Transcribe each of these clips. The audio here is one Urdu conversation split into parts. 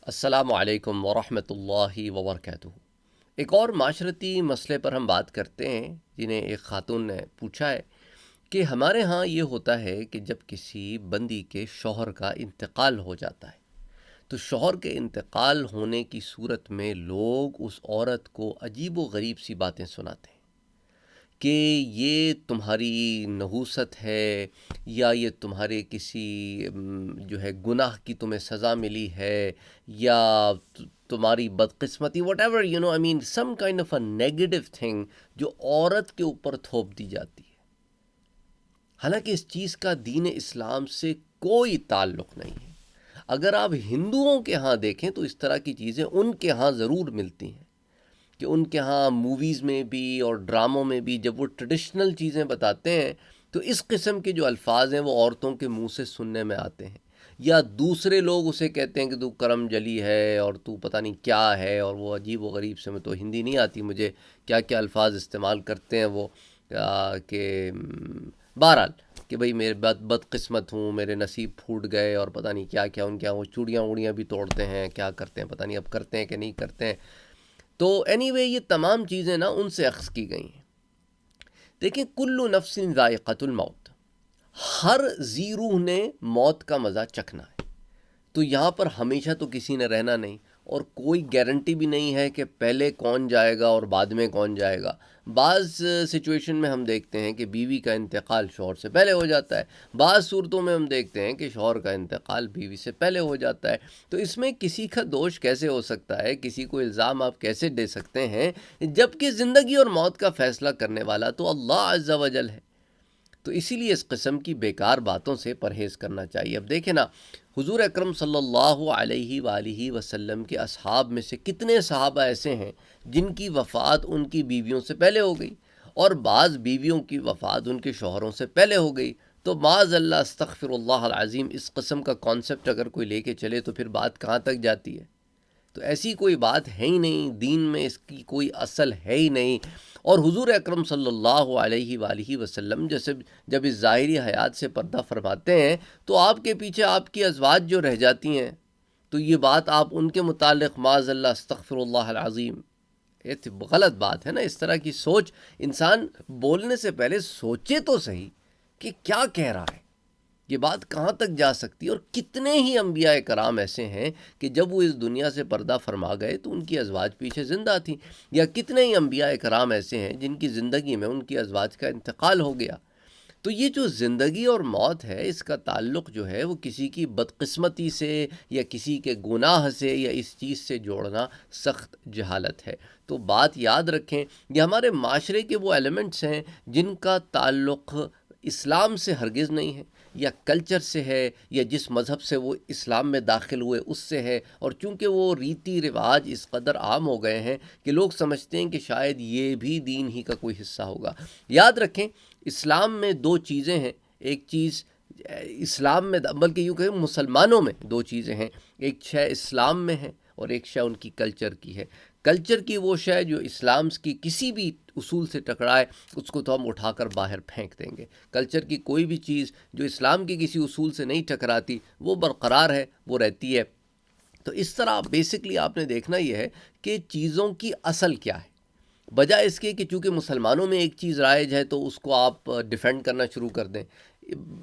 السلام علیکم ورحمۃ اللہ وبرکاتہ۔ ایک اور معاشرتی مسئلے پر ہم بات کرتے ہیں، جنہیں ایک خاتون نے پوچھا ہے کہ ہمارے ہاں یہ ہوتا ہے کہ جب کسی بندی کے شوہر کا انتقال ہو جاتا ہے تو شوہر کے انتقال ہونے کی صورت میں لوگ اس عورت کو عجیب و غریب سی باتیں سناتے ہیں کہ یہ تمہاری نحوست ہے، یا یہ تمہارے کسی جو ہے گناہ کی تمہیں سزا ملی ہے، یا تمہاری بدقسمتی، whatever I mean some kind of a negative thing جو عورت کے اوپر تھوپ دی جاتی ہے۔ حالانکہ اس چیز کا دین اسلام سے کوئی تعلق نہیں ہے۔ اگر آپ ہندوؤں کے ہاں دیکھیں تو اس طرح کی چیزیں ان کے ہاں ضرور ملتی ہیں، کہ ان کے ہاں موویز میں بھی اور ڈراموں میں بھی جب وہ ٹریڈیشنل چیزیں بتاتے ہیں تو اس قسم کے جو الفاظ ہیں وہ عورتوں کے منہ سے سننے میں آتے ہیں، یا دوسرے لوگ اسے کہتے ہیں کہ تو کرم جلی ہے اور تو پتہ نہیں کیا ہے، اور وہ عجیب و غریب سے، میں تو ہندی نہیں آتی مجھے، کیا کیا الفاظ استعمال کرتے ہیں وہ، کہ بہرحال کہ بھئی میرے بدقسمت ہوں، میرے نصیب پھوٹ گئے، اور پتہ نہیں کیا کیا، ان کے یہاں وہ چوڑیاں ووڑیاں بھی توڑتے ہیں، کیا کرتے ہیں پتہ نہیں، اب کرتے ہیں کہ نہیں کرتے ہیں۔ تو اینی وے یہ تمام چیزیں نا ان سے اخذ کی گئی ہیں۔ دیکھیں، کل نفس ذائقۃ الموت، ہر ذی روح نے موت کا مزہ چکھنا ہے۔ تو یہاں پر ہمیشہ تو کسی نے رہنا نہیں، اور کوئی گارنٹی بھی نہیں ہے کہ پہلے کون جائے گا اور بعد میں کون جائے گا۔ بعض سچویشن میں ہم دیکھتے ہیں کہ بیوی کا انتقال شوہر سے پہلے ہو جاتا ہے، بعض صورتوں میں ہم دیکھتے ہیں کہ شوہر کا انتقال بیوی سے پہلے ہو جاتا ہے۔ تو اس میں کسی کا دوش کیسے ہو سکتا ہے، کسی کو الزام آپ کیسے دے سکتے ہیں، جبکہ زندگی اور موت کا فیصلہ کرنے والا تو اللہ عز و جل ہے۔ تو اسی لیے اس قسم کی بیکار باتوں سے پرہیز کرنا چاہیے۔ اب دیکھیں نا، حضور اکرم صلی اللہ علیہ وآلہ وسلم کے اصحاب میں سے کتنے صحابہ ایسے ہیں جن کی وفات ان کی بیویوں سے پہلے ہو گئی، اور بعض بیویوں کی وفات ان کے شوہروں سے پہلے ہو گئی۔ تو معاذ اللہ، استغفر اللہ العظیم، اس قسم کا کانسیپٹ اگر کوئی لے کے چلے تو پھر بات کہاں تک جاتی ہے؟ تو ایسی کوئی بات ہے ہی نہیں، دین میں اس کی کوئی اصل ہے ہی نہیں۔ اور حضور اکرم صلی اللہ علیہ وآلہ وسلم جیسے جب اس ظاہری حیات سے پردہ فرماتے ہیں تو آپ کے پیچھے آپ کی ازواج جو رہ جاتی ہیں، تو یہ بات آپ ان کے متعلق معاذ اللہ استغفر اللہ العظیم، یہ تو غلط بات ہے نا۔ اس طرح کی سوچ، انسان بولنے سے پہلے سوچے تو صحیح کہ کیا کہہ رہا ہے، یہ بات کہاں تک جا سکتی ہے۔ اور کتنے ہی انبیاء کرام ایسے ہیں کہ جب وہ اس دنیا سے پردہ فرما گئے تو ان کی ازواج پیچھے زندہ تھیں، یا کتنے ہی انبیاء کرام ایسے ہیں جن کی زندگی میں ان کی ازواج کا انتقال ہو گیا۔ تو یہ جو زندگی اور موت ہے، اس کا تعلق جو ہے وہ کسی کی بدقسمتی سے یا کسی کے گناہ سے یا اس چیز سے جوڑنا سخت جہالت ہے۔ تو بات یاد رکھیں، یہ ہمارے معاشرے کے وہ ایلیمنٹس ہیں جن کا تعلق اسلام سے ہرگز نہیں ہے، یا کلچر سے ہے، یا جس مذہب سے وہ اسلام میں داخل ہوئے اس سے ہے، اور چونکہ وہ ریتی رواج اس قدر عام ہو گئے ہیں کہ لوگ سمجھتے ہیں کہ شاید یہ بھی دین ہی کا کوئی حصہ ہوگا۔ یاد رکھیں، اسلام میں دو چیزیں ہیں، ایک چیز اسلام میں، بلکہ یوں کہیں مسلمانوں میں دو چیزیں ہیں، ایک شے اسلام میں ہے اور ایک شے ان کی کلچر کی ہے۔ کلچر کی وہ شے جو اسلام کی کسی بھی اصول سے ٹکرائے، اس کو تو ہم اٹھا کر باہر پھینک دیں گے۔ کلچر کی کوئی بھی چیز جو اسلام کے کسی اصول سے نہیں ٹکراتی وہ برقرار ہے، وہ رہتی ہے۔ تو اس طرح بیسکلی آپ نے دیکھنا یہ ہے کہ چیزوں کی اصل کیا ہے، بجائے اس کے کہ چونکہ مسلمانوں میں ایک چیز رائج ہے تو اس کو آپ ڈیفینڈ کرنا شروع کر دیں۔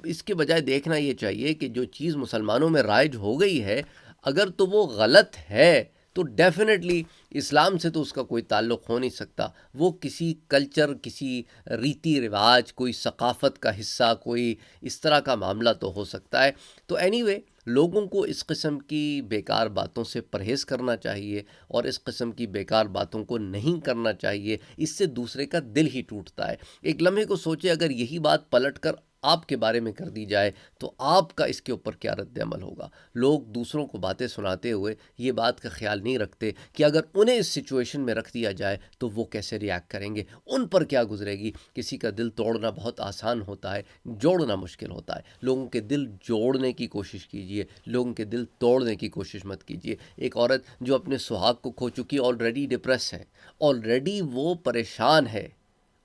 اس کے بجائے دیکھنا یہ چاہیے کہ جو چیز مسلمانوں میں رائج ہو گئی ہے، اگر تو وہ غلط ہے تو ڈیفینیٹلی اسلام سے تو اس کا کوئی تعلق ہو نہیں سکتا، وہ کسی کلچر، کسی ریتی رواج، کوئی ثقافت کا حصہ، کوئی اس طرح کا معاملہ تو ہو سکتا ہے۔ تو اینی وے، لوگوں کو اس قسم کی بیکار باتوں سے پرہیز کرنا چاہیے، اور اس قسم کی بیکار باتوں کو نہیں کرنا چاہیے، اس سے دوسرے کا دل ہی ٹوٹتا ہے۔ ایک لمحے کو سوچے، اگر یہی بات پلٹ کر آپ کے بارے میں کر دی جائے تو آپ کا اس کے اوپر کیا رد عمل ہوگا۔ لوگ دوسروں کو باتیں سناتے ہوئے یہ بات کا خیال نہیں رکھتے کہ اگر انہیں اس سچویشن میں رکھ دیا جائے تو وہ کیسے ریاکٹ کریں گے، ان پر کیا گزرے گی۔ کسی کا دل توڑنا بہت آسان ہوتا ہے، جوڑنا مشکل ہوتا ہے۔ لوگوں کے دل جوڑنے کی کوشش کیجئے، لوگوں کے دل توڑنے کی کوشش مت کیجئے۔ ایک عورت جو اپنے سہاگ کو کھو چکی، آلریڈی ڈپریس ہے، آلریڈی وہ پریشان ہے،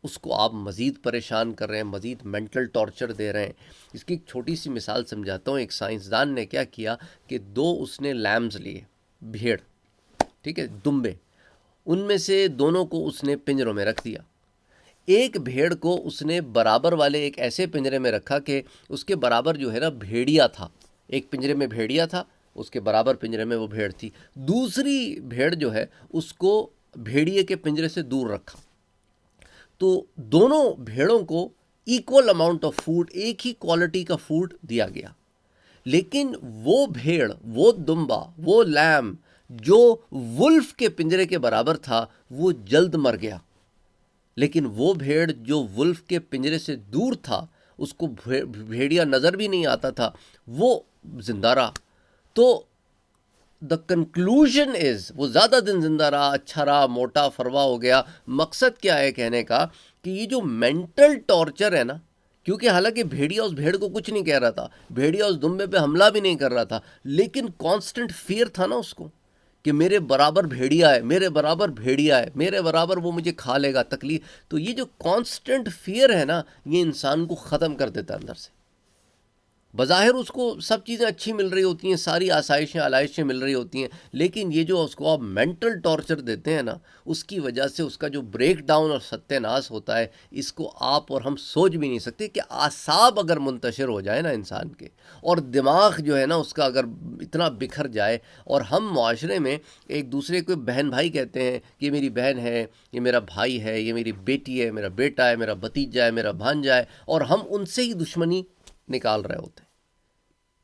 اس کو آپ مزید پریشان کر رہے ہیں، مزید مینٹل ٹارچر دے رہے ہیں۔ اس کی ایک چھوٹی سی مثال سمجھاتا ہوں۔ ایک سائنسدان نے کیا کیا کہ دو اس نے لیمز لیے، بھیڑ، ٹھیک ہے، دمبے، ان میں سے دونوں کو اس نے پنجروں میں رکھ دیا. ایک بھیڑ کو اس نے برابر والے ایک ایسے پنجرے میں رکھا کہ اس کے برابر جو ہے نا بھیڑیا تھا. ایک پنجرے میں بھیڑیا تھا، اس کے برابر پنجرے میں وہ بھیڑ تھی. دوسری بھیڑ جو ہے اس کو بھیڑیے کے پنجرے سے دور رکھا. تو دونوں بھیڑوں کو ایکول اماؤنٹ آف فوڈ، ایک ہی کوالٹی کا فوڈ دیا گیا. لیکن وہ بھیڑ، وہ دمبا، وہ لیم جو ولف کے پنجرے کے برابر تھا وہ جلد مر گیا. لیکن وہ بھیڑ جو ولف کے پنجرے سے دور تھا، اس کو بھیڑیا نظر بھی نہیں آتا تھا، وہ زندہ رہا. تو دا کنکلوژن از وہ زیادہ دن زندہ رہا، اچھا رہا، موٹا فروا ہو گیا. مقصد کیا ہے کہنے کا کہ یہ جو مینٹل ٹارچر ہے نا، کیونکہ حالانکہ بھیڑیا اس بھیڑ کو کچھ نہیں کہہ رہا تھا، بھیڑیا اس دمبے پہ حملہ بھی نہیں کر رہا تھا، لیکن کانسٹنٹ فیئر تھا نا اس کو کہ میرے برابر بھیڑیا ہے، میرے برابر بھیڑیا ہے، میرے برابر وہ مجھے کھا لے گا، تکلیف. تو یہ جو کانسٹنٹ فیئر ہے نا، یہ انسان کو ختم کر دیتا ہے اندر سے. بظاہر اس کو سب چیزیں اچھی مل رہی ہوتی ہیں، ساری آسائشیں آلائشیں مل رہی ہوتی ہیں، لیکن یہ جو اس کو آپ مینٹل ٹارچر دیتے ہیں نا، اس کی وجہ سے اس کا جو بریک ڈاؤن اور ستیہ ناش ہوتا ہے، اس کو آپ اور ہم سوچ بھی نہیں سکتے. کہ اعصاب اگر منتشر ہو جائے نا انسان کے، اور دماغ جو ہے نا اس کا اگر اتنا بکھر جائے، اور ہم معاشرے میں ایک دوسرے کو بہن بھائی کہتے ہیں کہ یہ میری بہن ہے، یہ میرا بھائی ہے، یہ میری بیٹی ہے، میرا بیٹا ہے، میرا بھتیجا ہے، میرا بھانجا ہے، اور ہم ان سے ہی دشمنی نکال رہے ہوتے ہیں.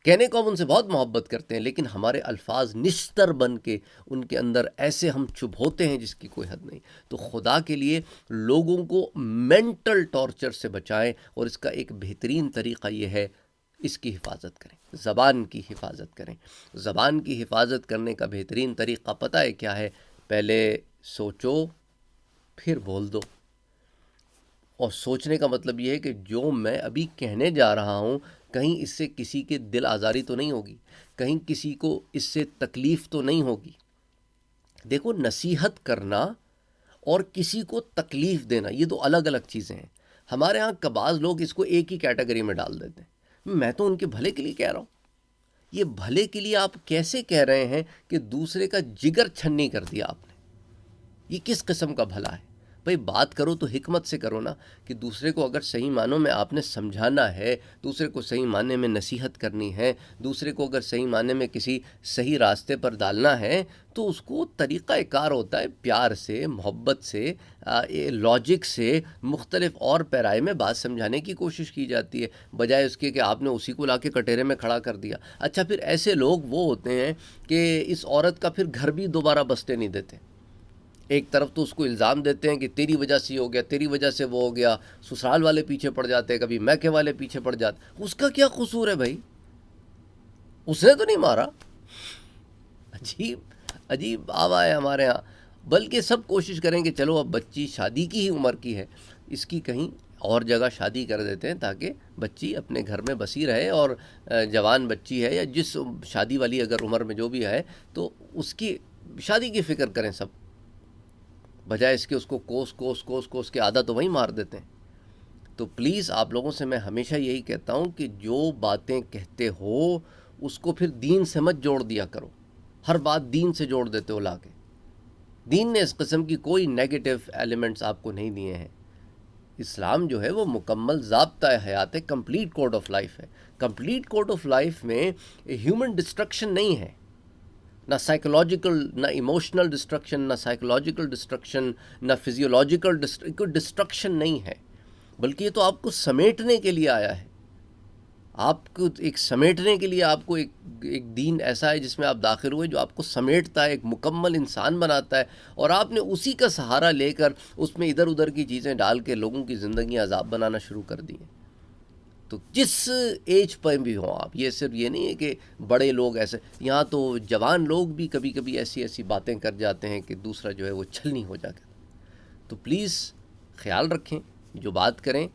کہنے کو ہم ان سے بہت محبت کرتے ہیں، لیکن ہمارے الفاظ نشتر بن کے ان کے اندر ایسے ہم چبھوتے ہیں جس کی کوئی حد نہیں. تو خدا کے لیے لوگوں کو مینٹل ٹارچر سے بچائیں، اور اس کا ایک بہترین طریقہ یہ ہے، اس کی حفاظت کریں، زبان کی حفاظت کریں. زبان کی حفاظت کرنے کا بہترین طریقہ پتہ ہے کیا ہے؟ پہلے سوچو پھر بول دو. اور سوچنے کا مطلب یہ ہے کہ جو میں ابھی کہنے جا رہا ہوں، کہیں اس سے کسی کے دل آزاری تو نہیں ہوگی، کہیں کسی کو اس سے تکلیف تو نہیں ہوگی. دیکھو، نصیحت کرنا اور کسی کو تکلیف دینا یہ دو الگ الگ چیزیں ہیں. ہمارے ہاں کا بعض لوگ اس کو ایک ہی کیٹیگری میں ڈال دیتے ہیں. میں تو ان کے بھلے کے لیے کہہ رہا ہوں. یہ بھلے کے لیے آپ کیسے کہہ رہے ہیں کہ دوسرے کا جگر چھنی کر دیا آپ نے؟ یہ کس قسم کا بھلا ہے؟ بھئی بات کرو تو حکمت سے کرو نا، کہ دوسرے کو اگر صحیح معنوں میں آپ نے سمجھانا ہے، دوسرے کو صحیح معنی میں نصیحت کرنی ہے، دوسرے کو اگر صحیح معنی میں کسی صحیح راستے پر ڈالنا ہے، تو اس کو طریقہ کار ہوتا ہے پیار سے، محبت سے، لاجک سے، مختلف اور پیرائے میں بات سمجھانے کی کوشش کی جاتی ہے، بجائے اس کے کہ آپ نے اسی کو لا کے کٹہرے میں کھڑا کر دیا. اچھا، پھر ایسے لوگ وہ ہوتے ہیں کہ اس عورت کا پھر گھر بھی دوبارہ بستے نہیں دیتے. ایک طرف تو اس کو الزام دیتے ہیں کہ تیری وجہ سے یہ ہو گیا، تیری وجہ سے وہ ہو گیا، سسرال والے پیچھے پڑ جاتے ہیں، کبھی میکے والے پیچھے پڑ جاتے. اس کا کیا قصور ہے بھائی؟ اس نے تو نہیں مارا. عجیب عجیب آوا ہے ہمارے ہاں. بلکہ سب کوشش کریں کہ چلو اب بچی شادی کی ہی عمر کی ہے، اس کی کہیں اور جگہ شادی کر دیتے ہیں تاکہ بچی اپنے گھر میں بسی رہے، اور جوان بچی ہے یا جس شادی والی اگر عمر میں جو بھی ہے، تو اس کی شادی کی فکر کریں سب، بجائے اس کے اس کو کوس کے عادت تو وہیں مار دیتے ہیں. تو پلیز آپ لوگوں سے میں ہمیشہ یہی کہتا ہوں کہ جو باتیں کہتے ہو اس کو پھر دین سے مت جوڑ دیا کرو. ہر بات دین سے جوڑ دیتے ہو لا کے. دین نے اس قسم کی کوئی نیگیٹو ایلیمنٹس آپ کو نہیں دیے ہیں. اسلام جو ہے وہ مکمل ضابطہ حیات ہے، کمپلیٹ کوڈ آف لائف ہے. کمپلیٹ کوڈ آف لائف میں ہیومن ڈسٹرکشن نہیں ہے، نہ سائیکولوجیکل، نہ ایموشنل ڈسٹرکشن، نہ سائیکولوجیکل ڈسٹرکشن، نہ فزیولوجیکل ڈسٹرکشن نہیں ہے، بلکہ یہ تو آپ کو سمیٹنے کے لیے آیا ہے. آپ کو ایک سمیٹنے کے لیے آپ کو ایک دین ایسا ہے جس میں آپ داخل ہوئے جو آپ کو سمیٹتا ہے، ایک مکمل انسان بناتا ہے، اور آپ نے اسی کا سہارا لے کر اس میں ادھر ادھر کی چیزیں ڈال کے لوگوں کی زندگی عذاب بنانا شروع کر دی ہیں. تو جس ایج پر بھی ہوں آپ، یہ صرف یہ نہیں ہے کہ بڑے لوگ ایسے، یہاں تو جوان لوگ بھی کبھی کبھی ایسی ایسی باتیں کر جاتے ہیں کہ دوسرا جو ہے وہ چھلنی ہو جاتا ہے. تو پلیز خیال رکھیں، جو بات کریں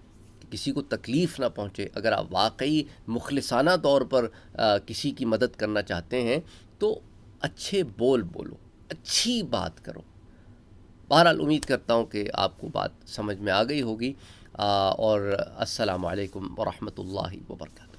کہ کسی کو تکلیف نہ پہنچے. اگر آپ واقعی مخلصانہ طور پر کسی کی مدد کرنا چاہتے ہیں تو اچھے بولو، اچھی بات کرو. بہرحال امید کرتا ہوں کہ آپ کو بات سمجھ میں آ گئی ہوگی، اور السلام علیکم ورحمۃ اللہ وبرکاتہ.